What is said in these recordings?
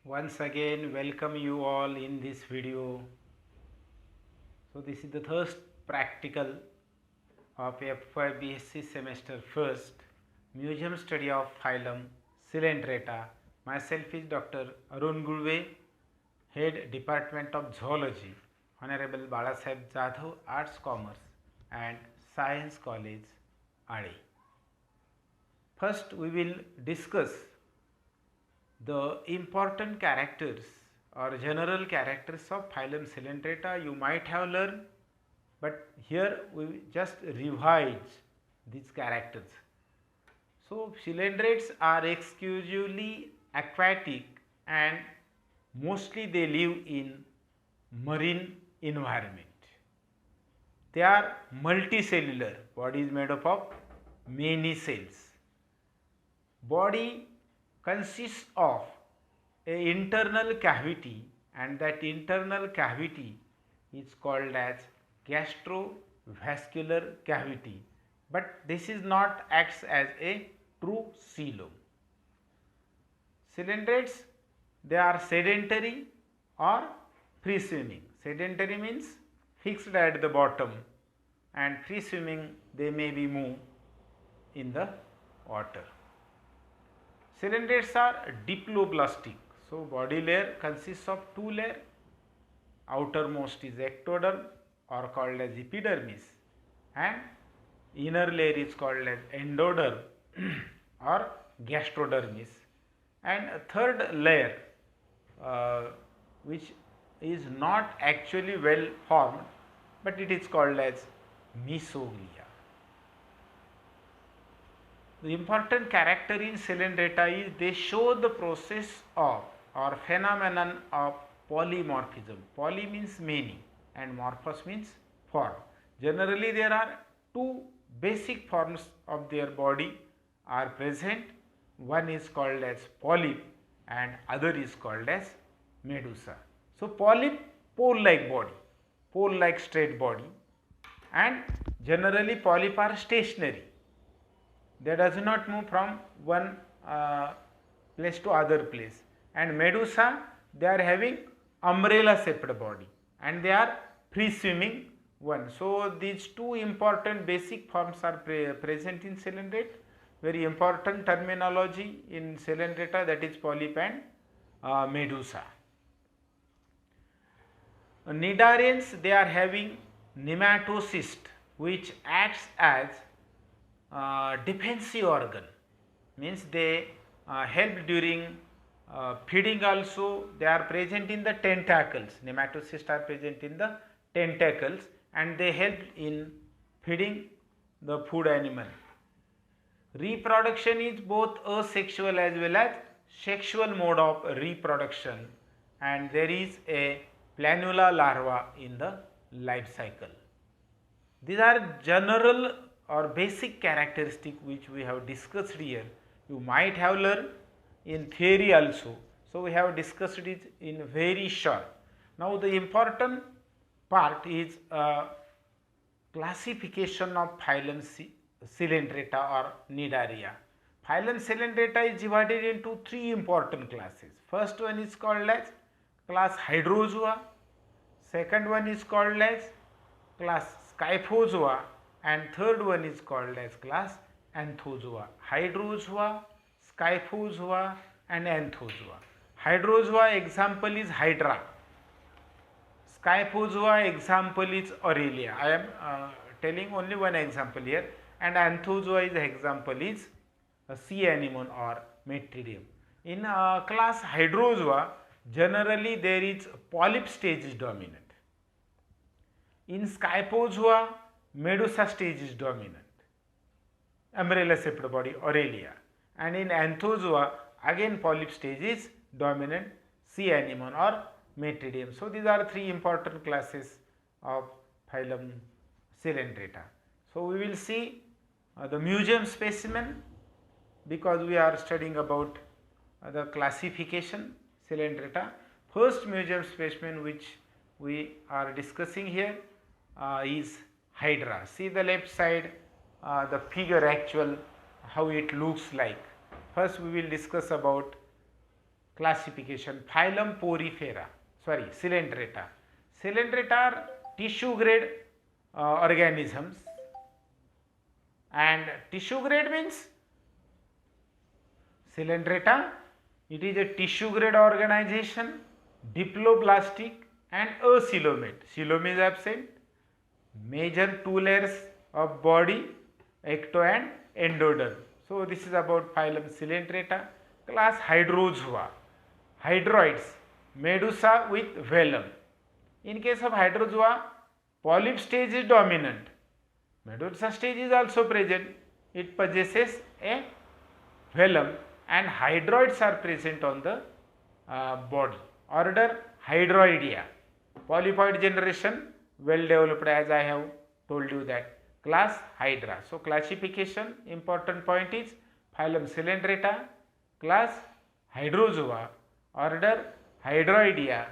Once again welcome you all in this video. So this is the first practical of FY BSc semester first museum study of phylum Coelenterata. Myself is Dr. Arun Gulve, Head Department of Zoology, Honorable Balasaheb Jadhav Arts Commerce and Science College, Ade. First we will discuss the important characters or general characters of phylum Coelenterata you might have learned, but here we just revise these characters. So, coelentrates are exclusively aquatic and mostly they live in marine environment. They are multicellular, body is made up of many cells. Body consists of an internal cavity and that internal cavity is called as gastrovascular cavity, but this is not acts as a true coelom. Coelentrates, they are sedentary or free swimming. Sedentary means fixed at the bottom and free swimming they may be moved in the water. Coelentrates are diploblastic. So, body layer consists of two layers. Outermost is ectoderm or called as epidermis and inner layer is called as endoderm or gastrodermis, and a third layer which is not actually well formed, but it is called as mesoglea. The important character in Coelenterata is they show the process of or phenomenon of polymorphism. Poly means many and morphos means form. Generally there are two basic forms of their body are present. One is called as polyp and other is called as medusa. So, polyp pole like body, pole like straight body, and generally polyp are stationary. They does not move from one place to other place, and medusa they are having umbrella shaped body and they are free swimming one. So, these two important basic forms are present in Coelenterate. Very important terminology in Coelenterata, that is polyp and medusa. Cnidarians, they are having nematocyst which acts as defensive organ, means they help during feeding also. They are present in the tentacles. Nematocysts are present in the tentacles and they help in feeding the food animal. Reproduction is both asexual as well as sexual mode of reproduction, and there is a planula larva in the life cycle. These are general or basic characteristic which we have discussed here. You might have learned in theory also. So, we have discussed it in very short. Now, the important part is classification of phylum Coelenterata or Cnidaria. Phylum Coelenterata is divided into three important classes. First one is called as class Hydrozoa, second one is called as class Scyphozoa, and third one is called as class Anthozoa. Hydrozoa, Scyphozoa and Anthozoa. Hydrozoa example is Hydra. Scyphozoa example is Aurelia. I am telling only one example here, and Anthozoa is example is sea anemone or Metridium. In class Hydrozoa, generally there is polyp stage is dominant. In Scyphozoa, medusa stage is dominant, umbrella shaped body Aurelia, and in Anthozoa again polyp stage is dominant, sea anemone or Metridium. So, these are three important classes of phylum Coelenterata. So, we will see the museum specimen because we are studying about the classification Coelenterata. First museum specimen which we are discussing here is Hydra. See the left side, the figure actual how it looks like. First we will discuss about Classification. Phylum Porifera, sorry, Coelenterata. Coelenterata are tissue grade organisms, and tissue grade means Coelenterata, it is a tissue grade organization, diploblastic and acoelomate. Coelom is absent. Major two layers of body, ecto and endoderm. So this is about phylum Coelenterata. Class Hydrozoa. Hydroids, medusa with velum. In case of Hydrozoa, polyp stage is dominant. Medusa stage is also present. It possesses a velum and hydroids are present on the body. Order Hydroidea. Polypoid generation well developed, as I have told you that. Class Hydra. So classification, important point is phylum Coelenterata, class Hydrozoa, order Hydroidea,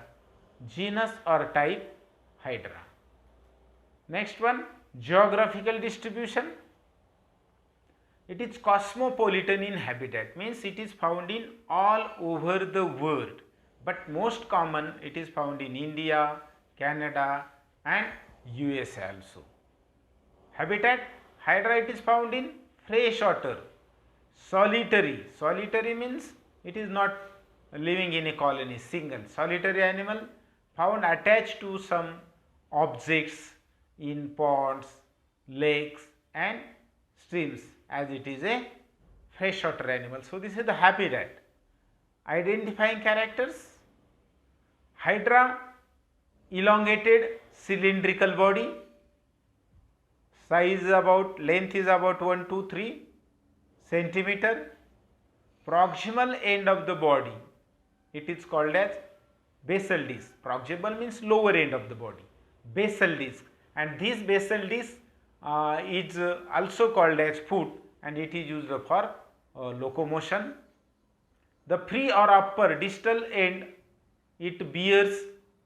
genus or type Hydra. Next one, geographical distribution. It is cosmopolitan in habitat, means it is found in all over the world, but most common it is found in India, Canada and USA also. Habitat, Hydra, it is found in fresh water. Solitary, solitary means it is not living in a colony, single. Solitary animal found attached to some objects in ponds, lakes and streams, as it is a freshwater animal. So this is the habitat. Identifying characters, Hydra, elongated cylindrical body, size about, length is about 1 to 3 centimeter. Proximal end of the body, it is called as basal disc. Proximal means lower end of the body, basal disc, and this basal disc is also called as foot, and it is used for locomotion. The free or upper distal end, it bears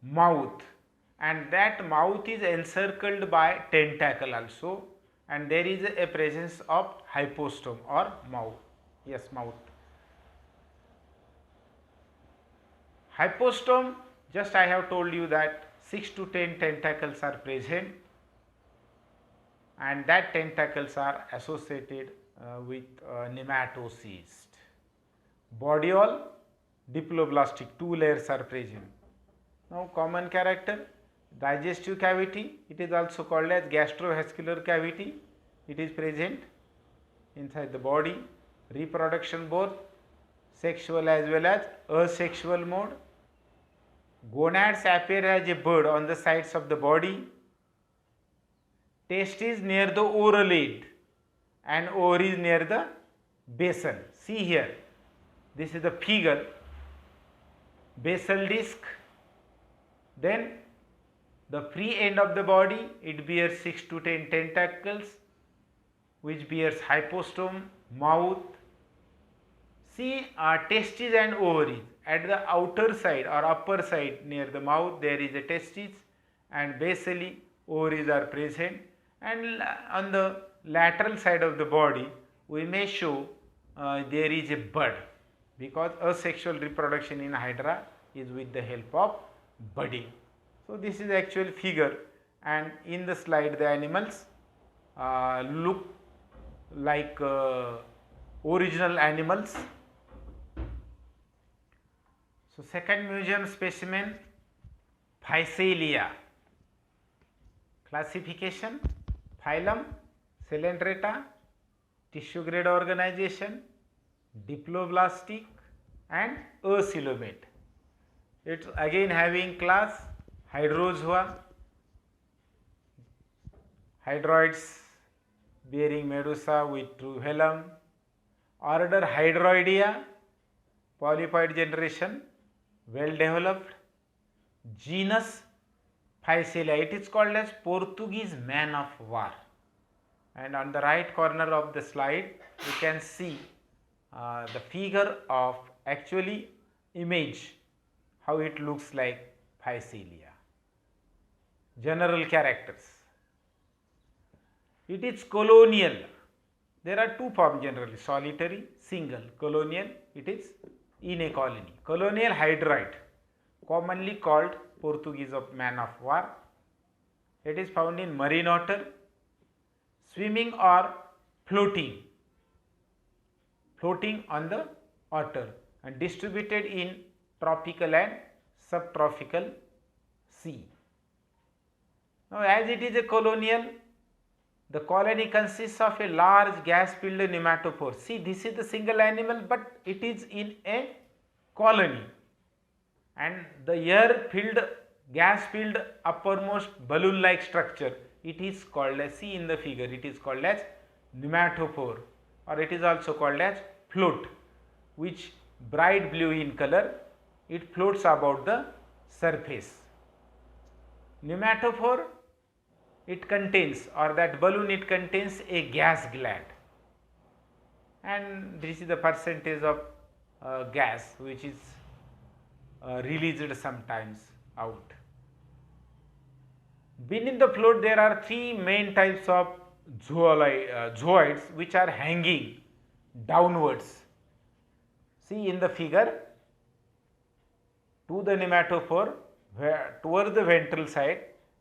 mouth, and that mouth is encircled by tentacle also, and there is a presence of hypostome or mouth. Yes, mouth. Hypostome, just I have told you that 6 to 10 tentacles are present, and that tentacles are associated with nematocyst. Bodiole, diploblastic, 2 layers are present. Now common character, digestive cavity, it is also called as gastrovascular cavity, it is present inside the body. Reproduction, both sexual as well as asexual mode. Gonads appear as a bud on the sides of the body. Testes near the oral end and ovaries near the basal. See here, this is the figure. Basal disc, then the free end of the body, it bears 6 to 10 tentacles, which bears hypostome, mouth. See testes and ovaries. At the outer side or upper side near the mouth there is a testis, and basally ovaries are present, and on the lateral side of the body we may show there is a bud, because asexual reproduction in Hydra is with the help of budding. So this is actual figure, and in the slide the animals look like original animals. So second museum specimen, Physalia. Classification, phylum Coelenterata, tissue grade organization, diploblastic and acoelomate. It's again having class Hydrozoa, hydroids bearing medusa with true velum. Order Hydroidea, polypoid generation, well developed. Genus Physalia, it is called as Portuguese man of war, and on the right corner of the slide you can see the figure of actually image how it looks like Physalia. General characters, it is colonial. There are two forms generally, solitary, single. Colonial, it is in a colony. Colonial hydroid, commonly called Portuguese of man of war. It is found in marine water, swimming or floating on the water, and distributed in tropical and subtropical sea. Now, as it is a colonial, the colony consists of a large gas-filled nematophore. See, this is the single animal, but it is in a colony, and the air-filled, gas-filled uppermost balloon-like structure, it is called as, see in the figure, it is called as nematophore, or it is also called as float, which bright blue in color. It floats about the surface. Nematophore, it contains, or that balloon, it contains a gas gland, and this is the percentage of gas which is released sometimes out. Beneath the float there are three main types of zooids which are hanging downwards. See in the figure, to the nematophore, where towards the ventral side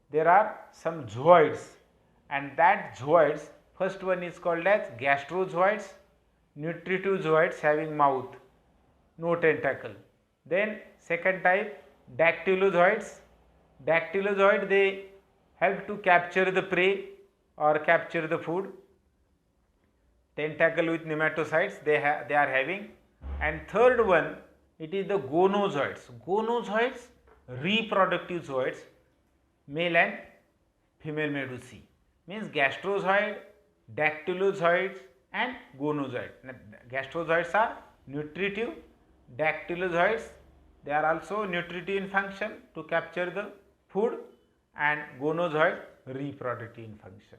there are some zooids, and that zooids, first one is called as gastrozooids, nutritive zooids having mouth, no tentacle. Then second type, dactylozoids. Dactylozoid, they help to capture the prey or capture the food. Tentacle with nematocytes they are having. And third one, it is the gonozoids. Gonozoids, reproductive zooids, male and female medusae, means gastrozoid, dactylozoids and gonozoid. Gastrozoids are nutritive, dactylozoids, they are also nutritive in function to capture the food, and gonozoid reproductive in function.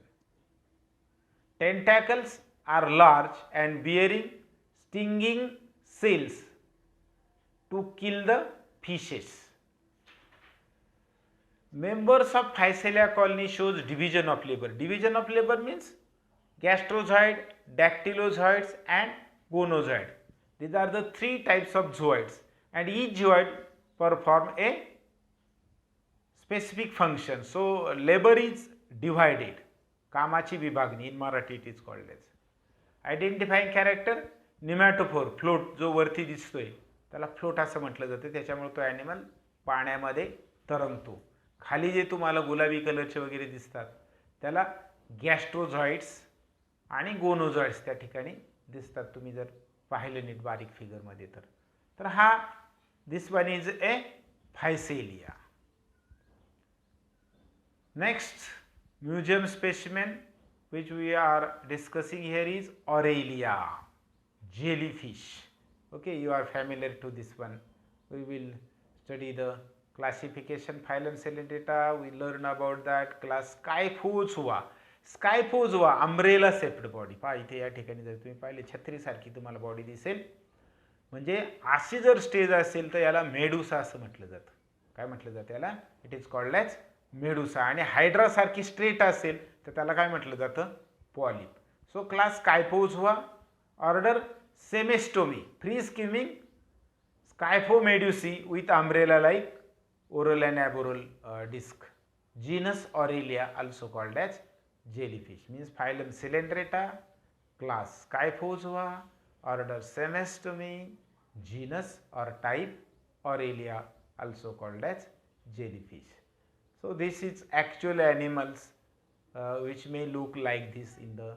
Tentacles are large and bearing stinging cells to kill the fishes. Members of Physalia colony shows division of labor. Division of labor means gastrozoid, dactylozoids and gonozoid. These are the three types of zooids, and each zooid perform a specific function. So, labor is divided. कामाची विभागणी, in Marathi it is called as. Identifying character, nematophore, float, जो वरती दिसतोय त्याला float असं म्हटलं जातं, त्याच्यामुळे तो ॲनिमल पाण्यामध्ये तरंगतो. खाली जे तुम्हाला गुलाबी कलरचे वगैरे दिसतात त्याला गॅस्ट्रोझॉइड्स आणि गोनोझॉइड्स त्या ठिकाणी दिसतात, तुम्ही जर पाहिलं नीट बारीक फिगरमध्ये तर हा this one is a Physalia. Next museum specimen which we are discussing here is Aurelia, jellyfish. Okay, you are familiar to this one. We will study the classification, phylum, cell data. We learn about that class. Scyphozoa. Scyphozoa, umbrella shaped body. पहा इथे या ठिकाणी जर तुम्ही पाहिले छत्री सारखी तुम्हाला बॉडी दिसेल, म्हणजे अशी जर स्टेज असेल तर याला मेडुसा असं म्हटलं जातं. काय म्हटलं जातं याला? It is called as medusa. आणि हायड्रा सारखी स्ट्रेट असेल तर त्याला काय म्हटलं जातं? Polyp. So class Scyphozoa, order Semaeostomeae, free swimming Scyphomedusae with umbrella like oral and aboral disc. Genus Aurelia, also called as jellyfish, means phylum Coelenterata, class Scyphozoa, order Semestomi, genus or type Aurelia, also called as jellyfish. So this is actual animals which may look like this in the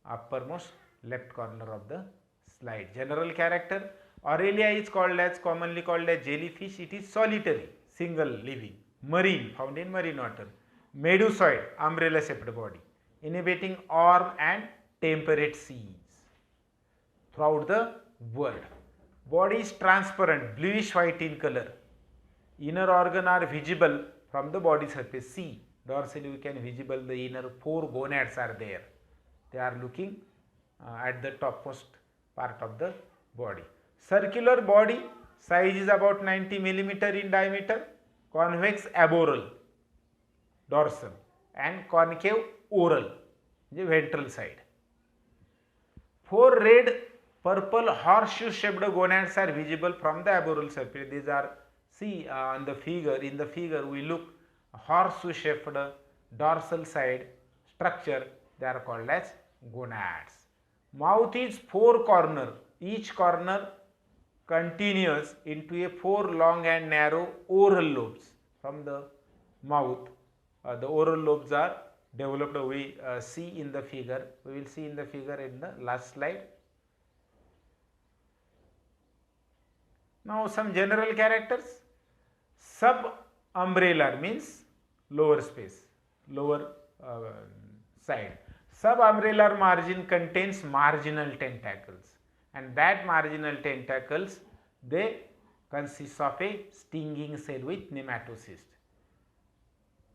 uppermost left corner of the slide. General character, Aurelia is called as, commonly called as jellyfish. It is solitary, single living, marine, found in marine water, medusoid, umbrella shaped body, inhabiting warm and temperate seas throughout the world. Body is transparent, bluish white in color. Inner organ are visible from the body surface. See, dorsally we can visible the inner 4 gonads are there. They are looking at the topmost part of the body. Circular body, size is about 90 millimeter in diameter, convex aboral dorsal and concave oral, the ventral side. 4 red purple horseshoe shaped gonads are visible from the aboral surface. These are, see on the figure, in the figure we look horseshoe shaped dorsal side structure, they are called as gonads. Mouth is four corner, each corner continues into a four long and narrow oral lobes from the mouth. The oral lobes are developed, we see in the figure, we will see in the figure in the last slide. Now some general characters. Subumbellar means lower space, lower side. Subumbellar margin contains marginal tentacles, and that marginal tentacles, they consist of a stinging cell with nematocyst.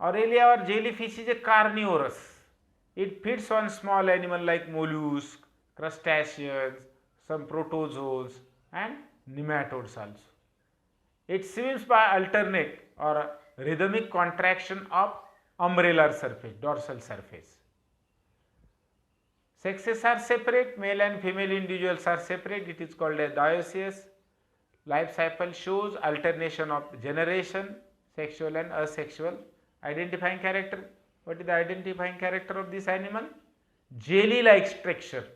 Aurelia or jellyfish is a carnivorous. It feeds on small animal like mollusks, crustaceans, some protozoans and nematodes also. It swims by alternate or rhythmic contraction of umbellar surface, dorsal surface. Sexes are separate, male and female individuals are separate, it is called a dioecious. Life cycle shows alternation of generation, sexual and asexual. Identifying character, what is the identifying character of this animal? Jelly-like structure,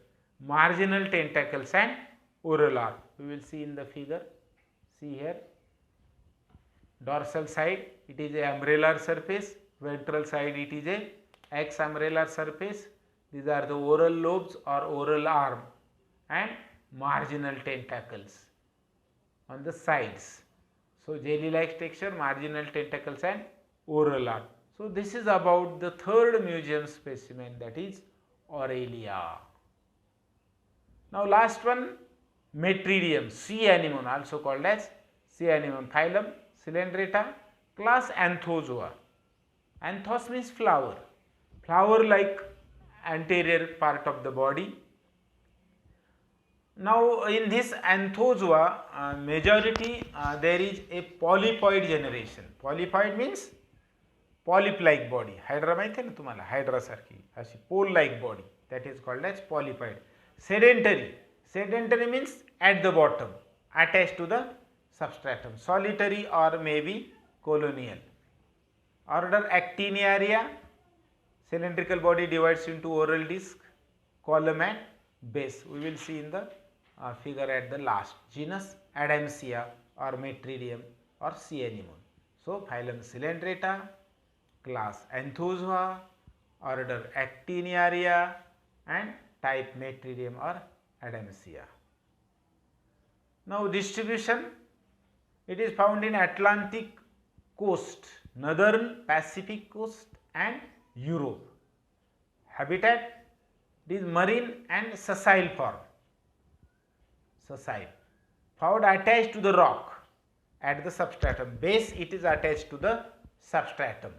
marginal tentacles and oral arm. We will see in the figure, see here, dorsal side it is a umbellar surface, ventral side it is a exumbellar surface. These are the oral lobes or oral arm and marginal tentacles on the sides. So, jelly-like structure, marginal tentacles and oral arm. So, this is about the third museum specimen, that is Aurelia. Now, last one, Metridium, sea anemone, also called as sea anemone, phylum Coelenterata, class Anthozoa. Anthos means flower, flower like anterior part of the body. Now, in this Anthozoa, majority there is a polypoid generation. Polypoid means polyp like body. Hydra माहिती आहे ना तुम्हाला, hydra सारखी अशी पोल like body, that is called as polypoid. Sedentary, sedentary means at the bottom, attached to the substratum. Solitary or maybe colonial. Order Actiniaria, cylindrical body divides into oral disc, column and base. We will see in the figure at the last. Genus Adamsia or Metridium or sea anemone. So, phylum Coelenterata, class Anthozoa, order Actiniaria and type Metridium or Adamsia. Now, distribution, it is found in Atlantic coast, northern Pacific coast and Europe. Habitat, it is marine and sessile form, sessile, found attached to the rock at the substratum. Base, it is attached to the substratum.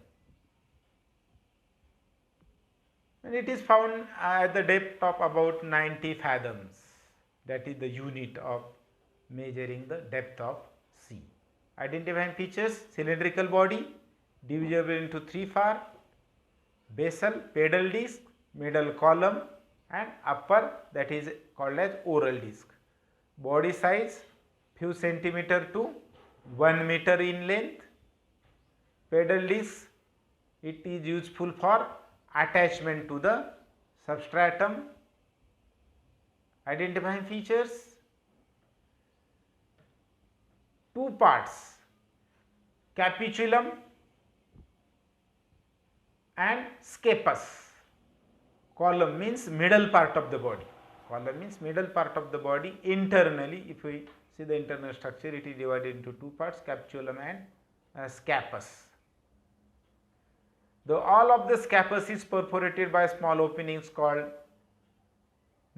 And it is found at the depth of about 90 fathoms, that is the unit of measuring the depth of sea. Identifying features, cylindrical body, divisible into three parts, basal, pedal disc, middle column and upper, that is called as oral disc. Body size, few centimeter to 1 meter in length. Pedal disc, it is useful for attachment to the substratum. Identifying features, two parts, capitulum and scapus. Column means middle part of the body. Column means middle part of the body. Internally, if we see the internal structure, it is divided into two parts, capitulum and scapus. All of the scapus is perforated by small openings called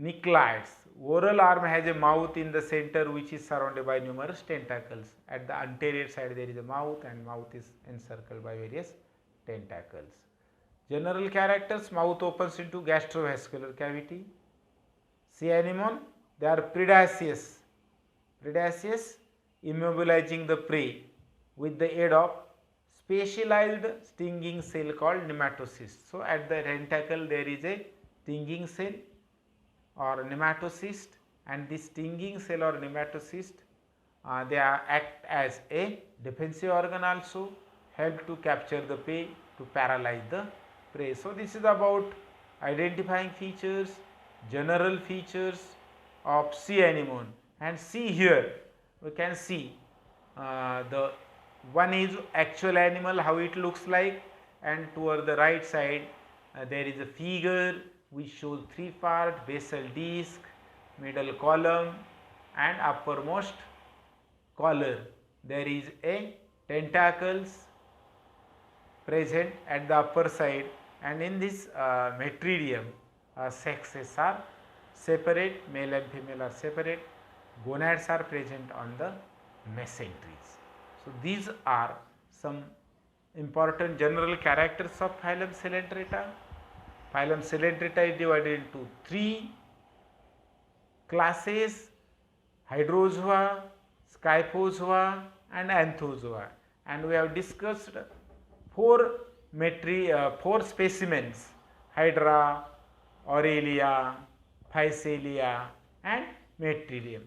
nucleids. Oral arm has a mouth in the center which is surrounded by numerous tentacles. At the anterior side there is a mouth and mouth is encircled by various tentacles. General characters, mouth opens into gastrovascular cavity. Sea anemone, they are predaceous, immobilizing the prey with the aid of specialized stinging cell called nematocyst. So, at the tentacle there is a stinging cell or nematocyst and this stinging cell or nematocyst, they act as a defensive organ also, help to capture the prey, to paralyze the prey. So this is about identifying features, general features of sea anemone. And see here, we can see the one is actual animal, how it looks like, and toward the right side there is a figure which shows three parts: basal disc, middle column, and uppermost collar. There is a tentacles present at the upper side, and in this metridium sexes are separate, male and female are separate, gonads are present on the mesenteries. So these are some important general characters of phylum Coelenterata. Phylum Coelenterata is divided into three classes: Hydrozoa, Scyphozoa, and Anthozoa, and we have discussed four specimens: Hydra, Aurelia, Physalia, and Metridium.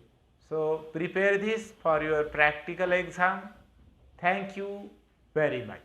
So prepare this for your practical exam. Thank you very much.